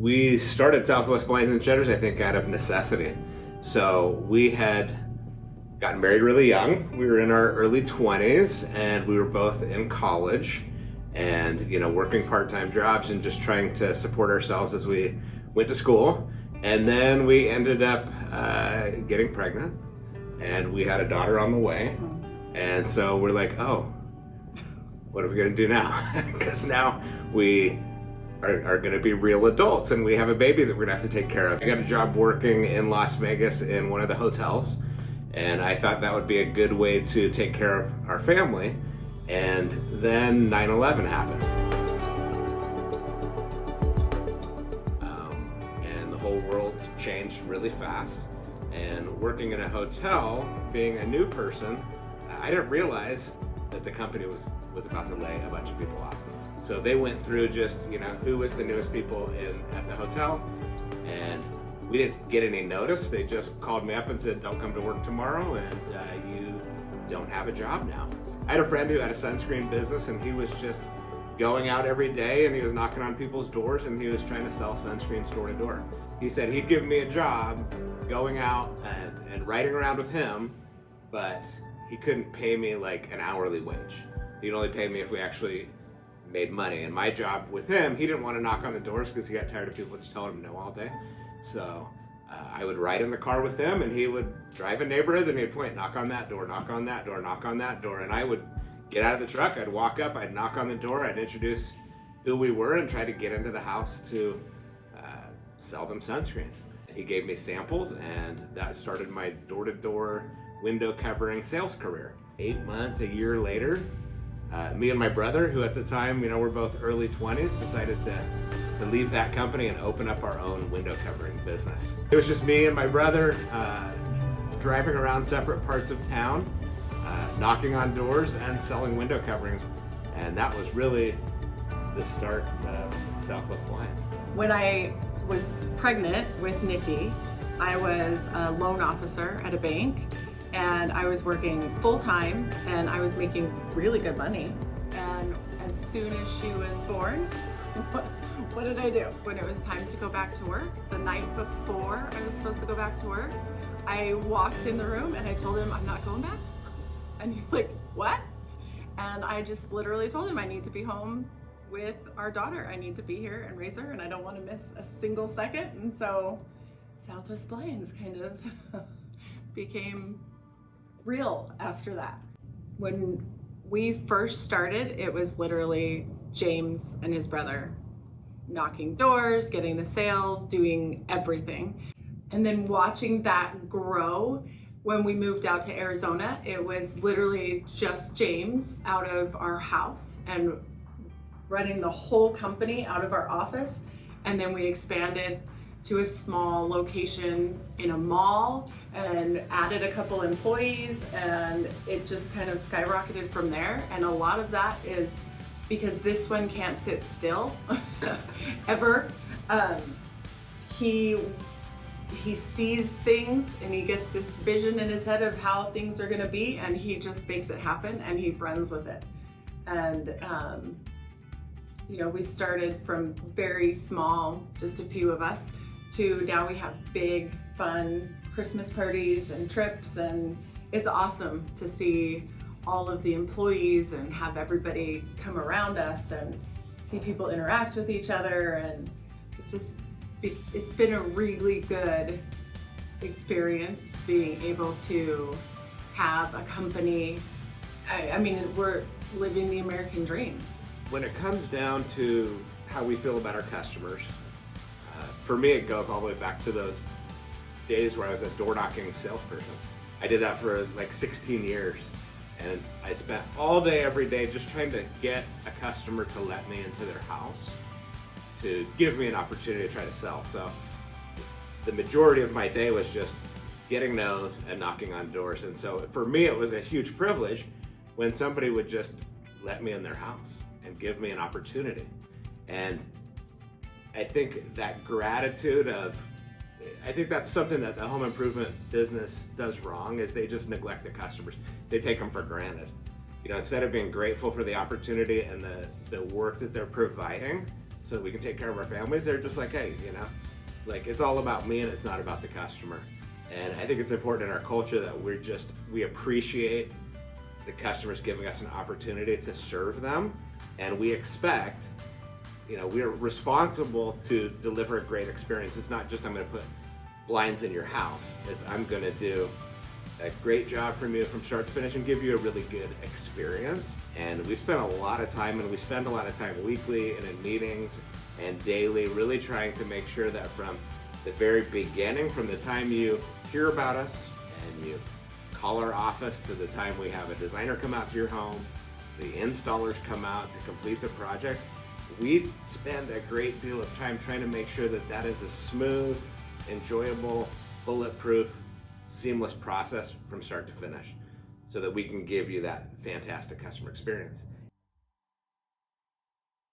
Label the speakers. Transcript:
Speaker 1: We started Southwest Blinds and Shutters, I think, out of necessity. So we had gotten married really young. We were in our early 20s, and we were both in college and, working part-time jobs and just trying to support ourselves as we went to school. And then we ended up getting pregnant, and we had a daughter on the way. And so we're like, oh, what are we going to do now? Because now we are going to be real adults, and we have a baby that we're going to have to take care of. I got a job working in Las Vegas in one of the hotels, and I thought that would be a good way to take care of our family. And then 9/11 happened. And the whole world changed really fast. And working in a hotel, being a new person, I didn't realize that the company was about to lay a bunch of people off. So they went through just, who was the newest people at the hotel, and we didn't get any notice. They just called me up and said, don't come to work tomorrow, and you don't have a job now. I had a friend who had a sunscreen business, and he was just going out every day, and he was knocking on people's doors, and he was trying to sell sunscreen store to door. He said he'd give me a job going out and riding around with him, but he couldn't pay me like an hourly wage. He'd only pay me if we actually made money. And my job with him, he didn't want to knock on the doors because he got tired of people just telling him no all day. So I would ride in the car with him, and he would drive in neighborhoods, and he'd point, knock on that door, knock on that door, knock on that door. And I would get out of the truck, I'd walk up, I'd knock on the door, I'd introduce who we were and try to get into the house to sell them sunscreens. He gave me samples, and that started my door-to-door window covering sales career. 8 months, a year later, me and my brother, who at the time, we're both early 20s, decided to leave that company and open up our own window covering business. It was just me and my brother driving around separate parts of town, knocking on doors and selling window coverings. And that was really the start of Southwest Blinds.
Speaker 2: When I was pregnant with Nikki, I was a loan officer at a bank, and I was working full-time, and I was making really good money. And as soon as she was born, what did I do? When it was time to go back to work, the night before I was supposed to go back to work, I walked in the room and I told him, I'm not going back. And he's like, what? And I just literally told him I need to be home with our daughter. I need to be here and raise her, and I don't want to miss a single second. And so Southwest Blinds kind of became real after that. When we first started, it was literally James and his brother knocking doors, getting the sales, doing everything. And then watching that grow, when we moved out to Arizona, it was literally just James out of our house and running the whole company out of our office. And then we expanded to a small location in a mall and added a couple employees, and it just kind of skyrocketed from there. And a lot of that is because this one can't sit still ever. He sees things, and he gets this vision in his head of how things are gonna be, and he just makes it happen, and he runs with it. And we started from very small, just a few of us, to now we have big, fun Christmas parties and trips, and it's awesome to see all of the employees and have everybody come around us and see people interact with each other. And it's been a really good experience being able to have a company. I mean, we're living the American dream.
Speaker 1: When it comes down to how we feel about our customers, for me, it goes all the way back to those days where I was a door knocking salesperson. I did that for like 16 years, and I spent all day, every day, just trying to get a customer to let me into their house, to give me an opportunity to try to sell. So the majority of my day was just getting no's and knocking on doors. And so for me, it was a huge privilege when somebody would just let me in their house and give me an opportunity. And I think that gratitude I think that's something that the home improvement business does wrong, is they just neglect the customers. They take them for granted. Instead of being grateful for the opportunity and the work that they're providing, so that we can take care of our families. They're just like, hey, like it's all about me and it's not about the customer. And I think it's important in our culture that we appreciate the customers giving us an opportunity to serve them, and we expect, we're responsible to deliver a great experience. It's not just I'm going to put blinds in your house. It's I'm going to do a great job from you from start to finish and give you a really good experience. And we spend a lot of time, and we spend a lot of time weekly and in meetings and daily, really trying to make sure that from the very beginning, from the time you hear about us and you call our office to the time we have a designer come out to your home, the installers come out to complete the project, we spend a great deal of time trying to make sure that that is a smooth, enjoyable, bulletproof, seamless process from start to finish so that we can give you that fantastic customer experience.